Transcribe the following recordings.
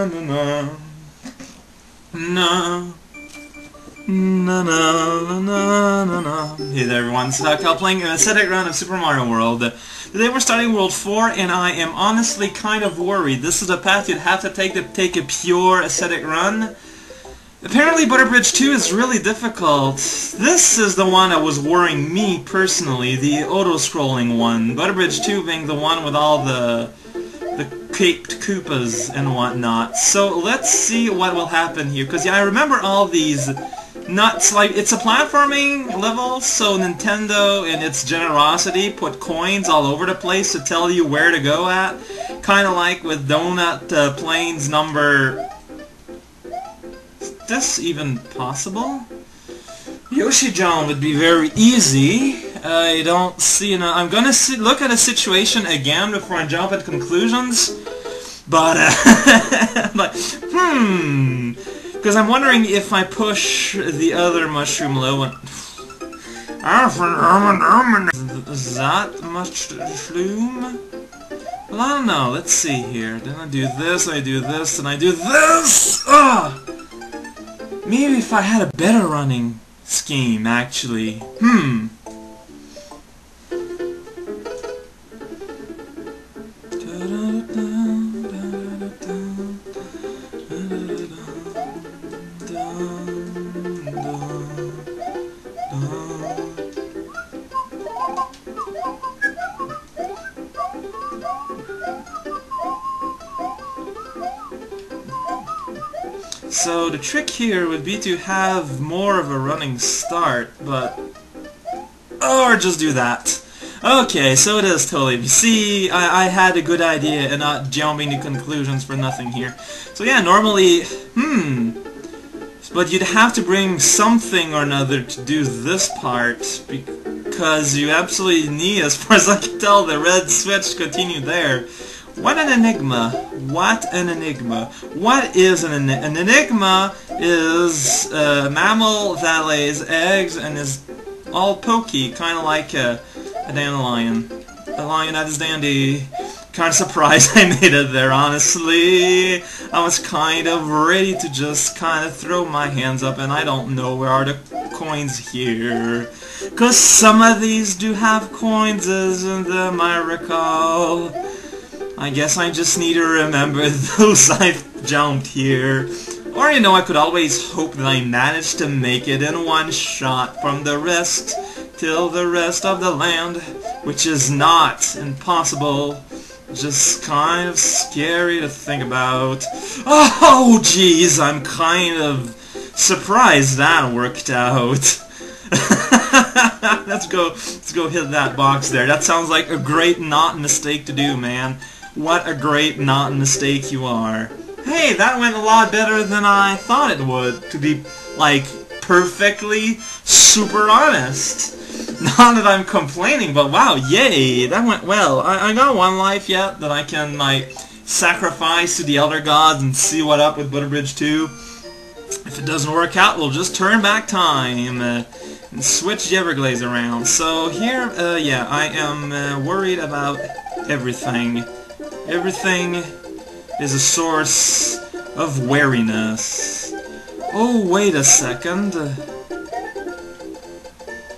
na na na na. Na na na na na. Hey there everyone, it's Cal playing an aesthetic run of Super Mario World. Today we're starting World 4 and I am honestly kind of worried. This is a path you'd have to take a pure aesthetic run. Apparently Butter Bridge 2 is really difficult. This is the one that was worrying me personally, the auto-scrolling one. Butter Bridge 2 being the one with all the caped Koopas and whatnot. So let's see what will happen here, because yeah, I remember all these nuts. Like, it's a platforming level, so Nintendo in its generosity put coins all over the place to tell you where to go at. Kind of like with Donut Plains number... Is this even possible? Yoshi Jump would be very easy. I don't see... I'm gonna look at a situation again before I jump at conclusions. But, because I'm wondering if I push the other mushroom low and... Is that mushroom? Well, I don't know. Let's see here. Then I do this, I do this, and I do this! Ugh! Maybe if I had a better running scheme, actually. So the trick here would be to have more of a running start, but... or just do that. Okay, so it is totally... You see, I had a good idea and not jumping to conclusions for nothing here. So yeah, normally... But you'd have to bring something or another to do this part, because you absolutely need, as far as I can tell, the red switch to continue there. What an enigma. What an enigma. What is an enigma? An enigma is a mammal that lays eggs and is all pokey, kind of like a dandelion. A lion that is dandy. Kind of surprised I made it there, honestly. I was kind of ready to just kind of throw my hands up, and I don't know where are the coins here. Because some of these do have coins, isn't them, I recall. I guess I just need to remember those I've jumped here. Or, you know, I could always hope that I managed to make it in one shot from the rest till the rest of the land, which is not impossible. Just kind of scary to think about. Oh, jeez, I'm kind of surprised that worked out. Let's go hit that box there. That sounds like a great not mistake to do, man. What a great not mistake you are. Hey, that went a lot better than I thought it would, to be, like, perfectly super honest. Not that I'm complaining, but wow, yay, that went well. I got one life yet that I can, like, sacrifice to the Elder Gods and see what up with Butter Bridge 2. If it doesn't work out, we'll just turn back time and switch the Everglades around. So here, yeah, I am worried about everything. Everything is a source of wariness. Oh, wait a second.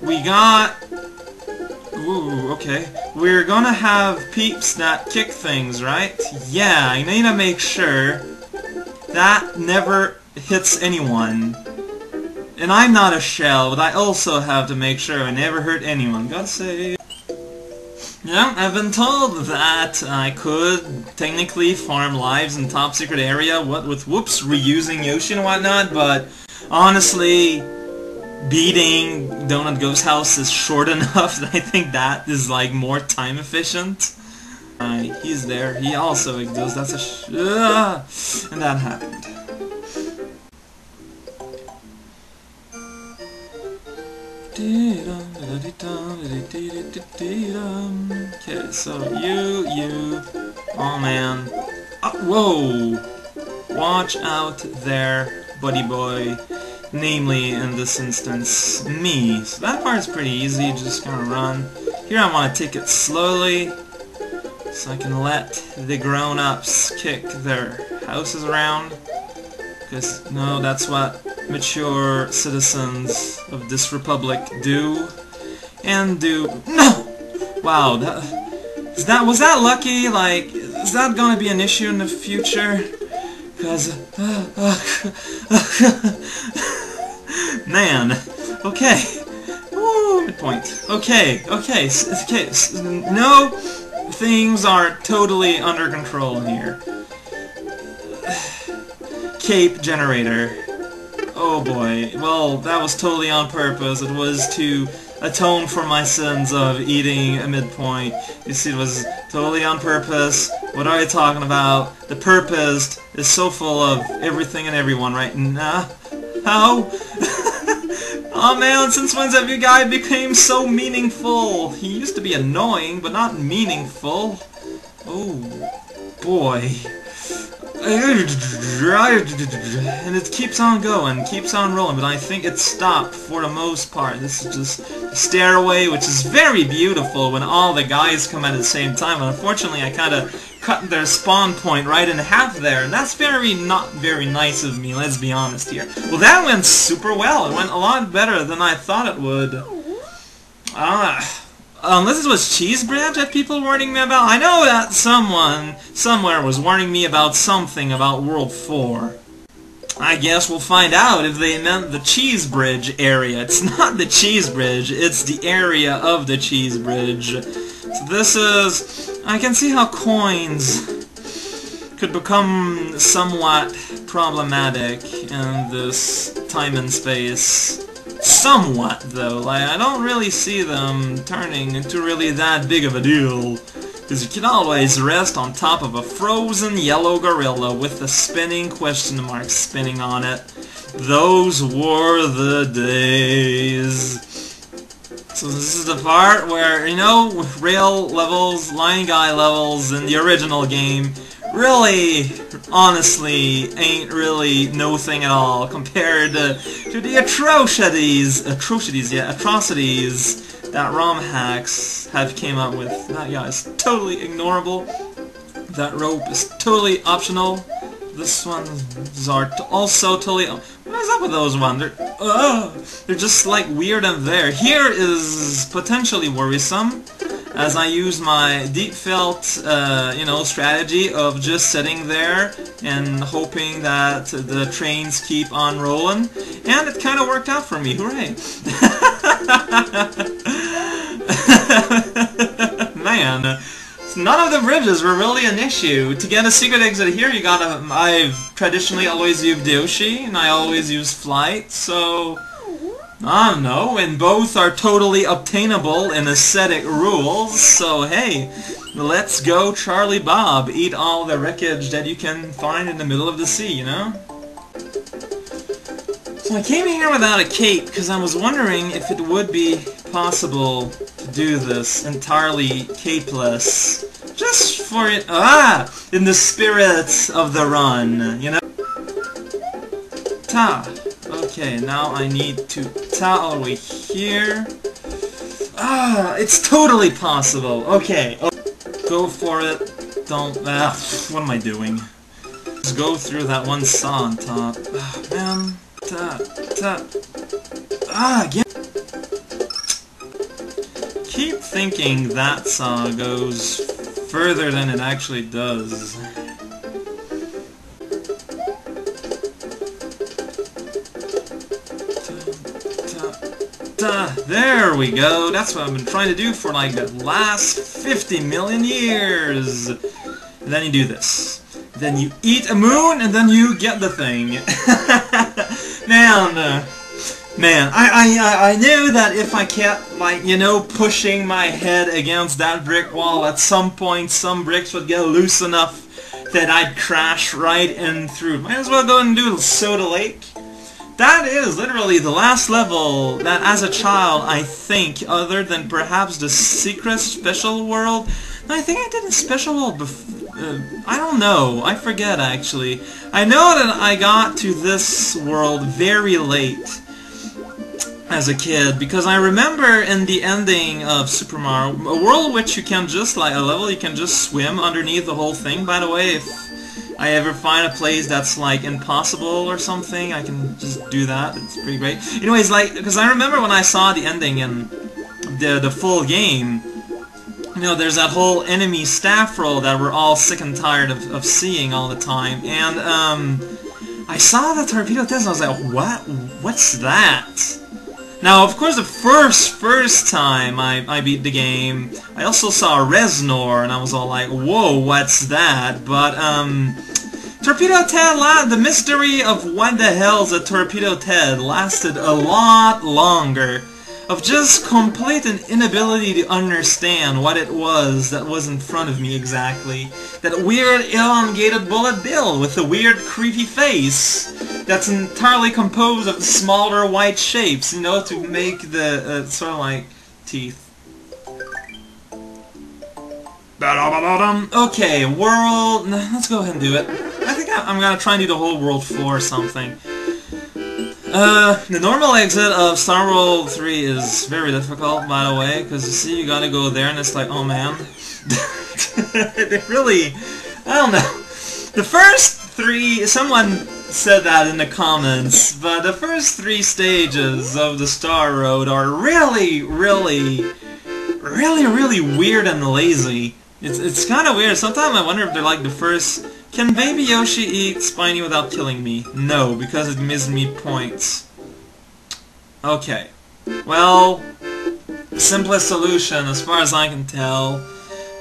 We got... Ooh, okay. We're gonna have peeps that kick things, right? Yeah, I need to make sure that never hits anyone. And I'm not a shell, but I also have to make sure I never hurt anyone. Gotta say... Yeah, I've been told that I could technically farm lives in top secret area, what with whoops, reusing Yoshi and whatnot, but honestly, beating Donut Ghost House is short enough that I think that is like more time efficient. He's there, he also exists, that's a and that happened. Okay, so you, oh man, whoa, watch out there, buddy boy, namely in this instance, me. So that part's pretty easy, just gonna run. Here I want to take it slowly, so I can let the grown-ups kick their houses around. Because, no, that's what mature citizens of this republic do. And do... No! Wow, was that lucky? Like, is that gonna be an issue in the future? Because... Man. Okay. Woo, midpoint. Okay. No, things are totally under control here. Cape generator. Oh boy. Well, that was totally on purpose. It was to atone for my sins of eating a midpoint. You see, it was totally on purpose. What are you talking about? The purpose is so full of everything and everyone right now. How? Oh man, since when have you guy became so meaningful? He used to be annoying, but not meaningful. Oh, boy. And it keeps on going, keeps on rolling, but I think it stopped for the most part. This is just a stairway, which is very beautiful when all the guys come at the same time. And unfortunately, I kind of cut their spawn point right in half there, and that's not very nice of me, let's be honest here. Well, that went super well. It went a lot better than I thought it would. Unless it was Cheese Bridge that people were warning me about. I know that someone somewhere was warning me about something about World 4. I guess we'll find out if they meant the Cheese Bridge area. It's not the Cheese Bridge, it's the area of the Cheese Bridge. So this is... I can see how coins could become somewhat problematic in this time and space. Somewhat, though. Like, I don't really see them turning into really that big of a deal. Because you can always rest on top of a frozen yellow gorilla with a spinning question mark spinning on it. Those were the days. So this is the part where, you know, rail levels, line guy levels in the original game really, honestly, ain't really no thing at all compared to the atrocities that ROM hacks have came up with. That guy is totally ignorable. That rope is totally optional. This one's are also totally... What is up with those ones? They're just like weird and there. Here is potentially worrisome, as I use my deep felt, you know, strategy of just sitting there and hoping that the trains keep on rolling, and it kind of worked out for me. Hooray! Man. None of the bridges were really an issue. To get a secret exit here, you gotta... I've traditionally always used Yoshi, and I always use Flight, so... I don't know, and both are totally obtainable in aesthetic rules, so hey, let's go Charlie Bob, eat all the wreckage that you can find in the middle of the sea, you know? So I came here without a cape, because I was wondering if it would be possible to do this entirely capeless. Just for it, in the spirit of the run, you know? Ta! Okay, now I need to ta all the way here. It's totally possible. Okay, go for it. Don't, what am I doing? Just go through that one saw on top. Man. Ta, again. Keep thinking that saw goes further than it actually does. There we go. That's what I've been trying to do for like the last 50 million years. And then you do this. Then you eat a moon, and then you get the thing. Man, I knew that if I kept, like, you know, pushing my head against that brick wall, at some point some bricks would get loose enough that I'd crash right in through. Might as well go and do Soda Lake. That is literally the last level that, as a child, I think, other than perhaps the secret special world, I think I did a special world before. I don't know. I forget, actually. I know that I got to this world very late as a kid, because I remember in the ending of Super Mario, a world which you can just, like, a level you can just swim underneath the whole thing. By the way, if I ever find a place that's like impossible or something, I can just do that. It's pretty great. Anyways, like, because I remember when I saw the ending in the full game, you know, there's that whole enemy staff roll that we're all sick and tired of seeing all the time, and I saw the torpedo test and I was like, what? What's that? Now, of course, the first time I beat the game, I also saw Reznor, and I was all like, whoa, what's that? But, Torpedo Ted, the mystery of what the hell's a Torpedo Ted lasted a lot longer. Of just complete inability to understand what it was that was in front of me exactly. That weird elongated bullet bill with a weird creepy face that's entirely composed of smaller white shapes, you know, to make the sort of like teeth. Okay, world... Let's go ahead and do it. I think I'm gonna try and do the whole world 4 or something. The normal exit of Star World 3 is very difficult, by the way, because you see, you gotta go there, and it's like, oh man. They really... I don't know. The first 3... Someone said that in the comments, but the first 3 stages of the Star Road are really weird and lazy. It's kind of weird. Sometimes I wonder if they're like the first... Can Baby Yoshi eat Spiny without killing me? No, because it missed me points. Okay. Well, the simplest solution, as far as I can tell,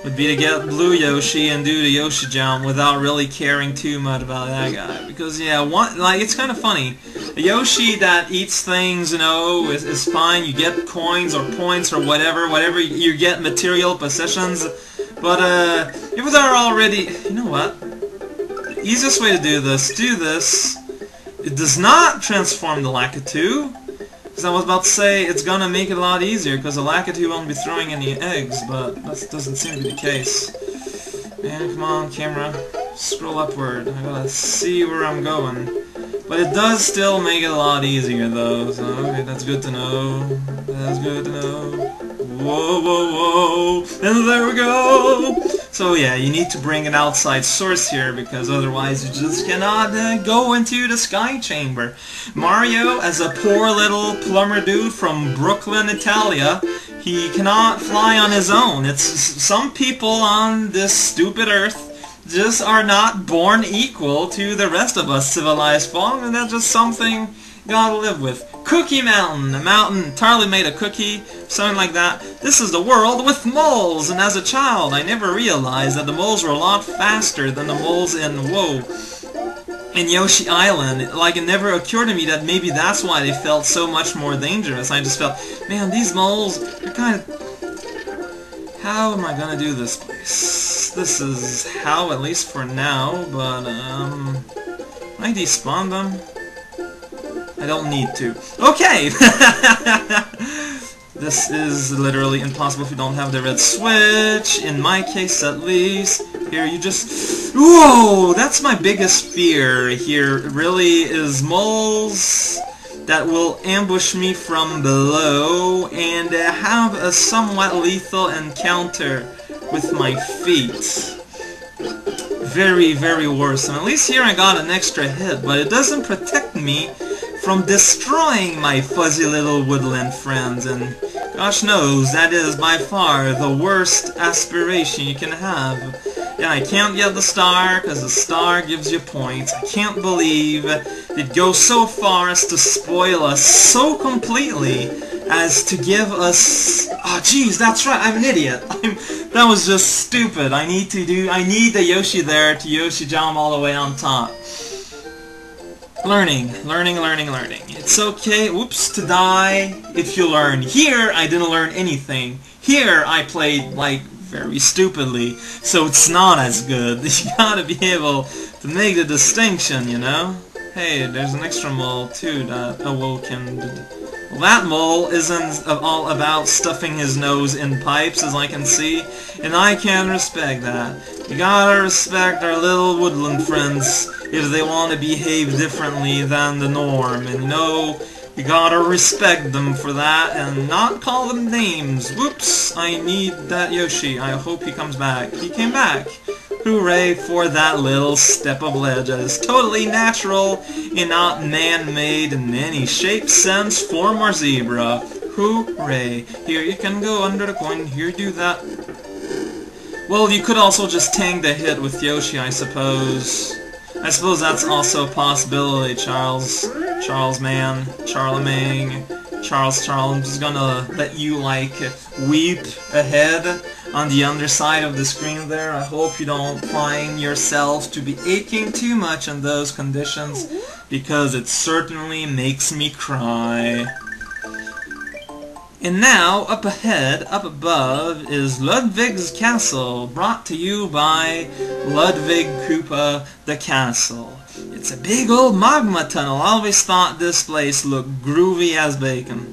would be to get Blue Yoshi and do the Yoshi jump without really caring too much about that guy. Because, yeah, like, it's kind of funny. A Yoshi that eats things, you know, is fine. You get coins or points or whatever you get material possessions. But, if they're already... You know what? The easiest way to do this. It does not transform the Lakitu. Because I was about to say, it's gonna make it a lot easier, because the Lakitu won't be throwing any eggs, but that doesn't seem to be the case. Man, come on, camera. Scroll upward. I gotta see where I'm going. But it does still make it a lot easier, though, so okay, that's good to know. That's good to know. Whoa, whoa, whoa! And there we go! So yeah, you need to bring an outside source here, because otherwise you just cannot go into the Sky Chamber. Mario, as a poor little plumber dude from Brooklyn, Italia, he cannot fly on his own. It's some people on this stupid earth just are not born equal to the rest of us civilized folk, and that's just something you gotta live with. Cookie Mountain, a mountain entirely made of cookie, something like that. This is the world with moles, and as a child I never realized that the moles were a lot faster than the moles in, in Yoshi Island. Like, it never occurred to me that maybe that's why they felt so much more dangerous. I just felt, man, these moles, they're kind of... How am I gonna do this place? This is how, at least for now, but, can I despawn them? I don't need to. Okay! This is literally impossible if you don't have the red switch, in my case at least. Here you just... Whoa! That's my biggest fear here, really, is moles that will ambush me from below and have a somewhat lethal encounter with my feet. Very worrisome. At least here I got an extra hit, but it doesn't protect me from destroying my fuzzy little woodland friends, and gosh knows that is by far the worst aspiration you can have. Yeah, I can't get the star, because the star gives you points. I can't believe it goes so far as to spoil us so completely as to give us... Oh, jeez, that's right, I'm an idiot. That was just stupid. I need the Yoshi there to Yoshi jump all the way on top. Learning. It's okay, whoops, to die if you learn. Here, I didn't learn anything. Here, I played, like, very stupidly, so it's not as good. You gotta be able to make the distinction, you know? Hey, there's an extra mole, too, that awoken. Well, that mole isn't all about stuffing his nose in pipes, as I can see, and I can respect that. You gotta respect our little woodland friends if they want to behave differently than the norm, and you know, you gotta respect them for that and not call them names. Whoops, I need that Yoshi. I hope he comes back. He came back. Hooray for that little step of ledge that is totally natural and not man-made in any shape, sense, form, or zebra. Hooray. Here you can go under the coin, here do that. Well, you could also just tank the hit with Yoshi, I suppose. I suppose that's also a possibility, Charles. Charlemagne. Charles, I'm just gonna let you, like, weep ahead on the underside of the screen there. I hope you don't find yourself to be aching too much in those conditions, because it certainly makes me cry. And now, up ahead, up above, is Ludwig's Castle, brought to you by Ludwig Koopa the Castle. It's a big old magma tunnel. I always thought this place looked groovy as bacon.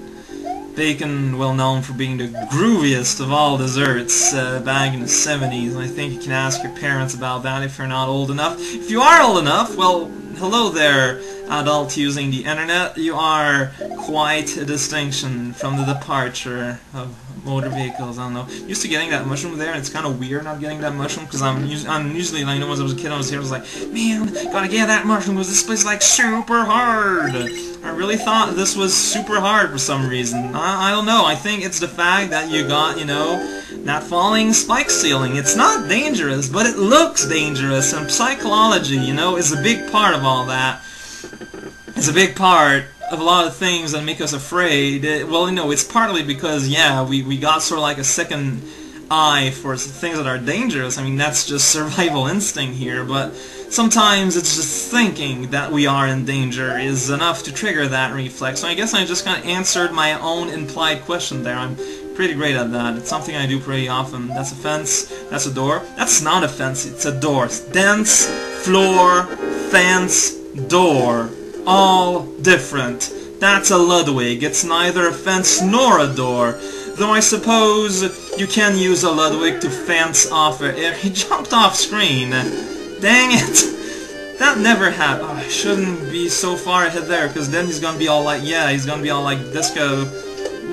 Bacon, well known for being the grooviest of all desserts back in the 70s. I think you can ask your parents about that if you're not old enough. If you are old enough, well, hello there, adult using the internet. You are quite a distinction from the departure of motor vehicles. I don't know. Used to getting that mushroom there, and it's kind of weird not getting that mushroom, because I'm usually, like, you know, when I was a kid, I was here, I was like, man, gotta get that mushroom, because this place is, like, super hard. I really thought this was super hard for some reason. I don't know. I think it's the fact that you got, you know, that falling spike ceiling. It's not dangerous, but it looks dangerous, and psychology, you know, is a big part of all that. It's a big part of a lot of things that make us afraid. Well, you know, it's partly because, yeah, we got sort of like a second eye for things that are dangerous. I mean, that's just survival instinct here, but sometimes it's just thinking that we are in danger is enough to trigger that reflex. So I guess I just kind of answered my own implied question there. I'm pretty great at that. It's something I do pretty often. That's a fence. That's a door. That's not a fence. It's a door. Dense, floor, fence, door. All different. That's a Ludwig. It's neither a fence nor a door. Though I suppose you can use a Ludwig to fence off air. He jumped off screen. Dang it. That never happened. Oh, I shouldn't be so far ahead there, because then he's gonna be all like, yeah, he's gonna be all like disco.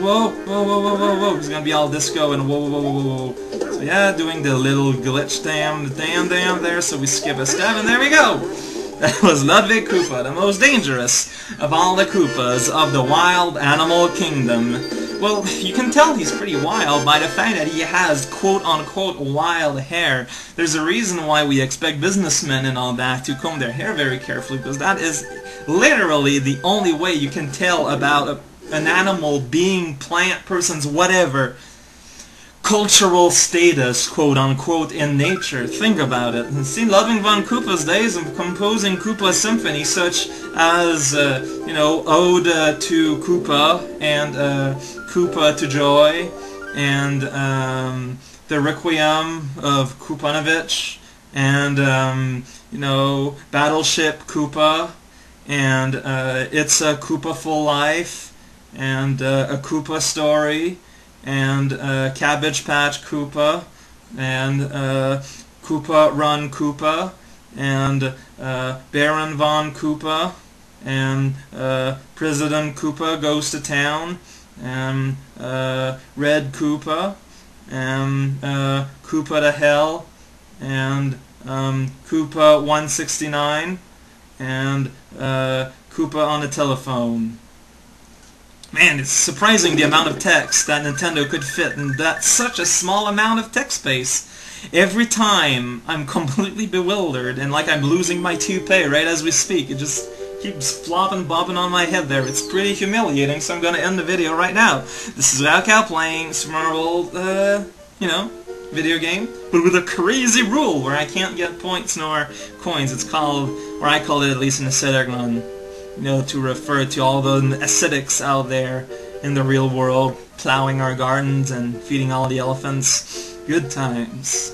Whoa, whoa, whoa, whoa, whoa, whoa. He's gonna be all disco and whoa, whoa, whoa, whoa, whoa. So yeah, doing the little glitch damn there, so we skip a step, and there we go. That was Ludwig Koopa, the most dangerous of all the Koopas of the wild animal kingdom. Well, you can tell he's pretty wild by the fact that he has quote-unquote wild hair. There's a reason why we expect businessmen and all that to comb their hair very carefully, because that is literally the only way you can tell about an animal, being, plant, persons, whatever, cultural status, quote-unquote, in nature. Think about it. And see, Ludwig von Koopa's days of composing Koopa Symphony, such as, you know, Ode to Koopa, and Koopa to Joy, and the Requiem of Koopanovich, and, you know, Battleship Koopa, and It's a Koopa-ful Life, and A Koopa Story, and Cabbage Patch Koopa, and Koopa Run Koopa, and Baron von Koopa, and President Koopa Goes to Town, and Red Koopa, and Koopa to Hell, and Koopa 169, and Koopa on the Telephone. Man, it's surprising the amount of text that Nintendo could fit in that such a small amount of text space. Every time I'm completely bewildered and like I'm losing my toupee right as we speak. It just keeps flopping, bopping on my head there. It's pretty humiliating, so I'm gonna end the video right now. This is raocow playing some old, you know, video game, but with a crazy rule where I can't get points nor coins. It's called, or I call it at least, an aesthetic run. You know, to refer to all the ascetics out there in the real world, plowing our gardens and feeding all the elephants. Good times.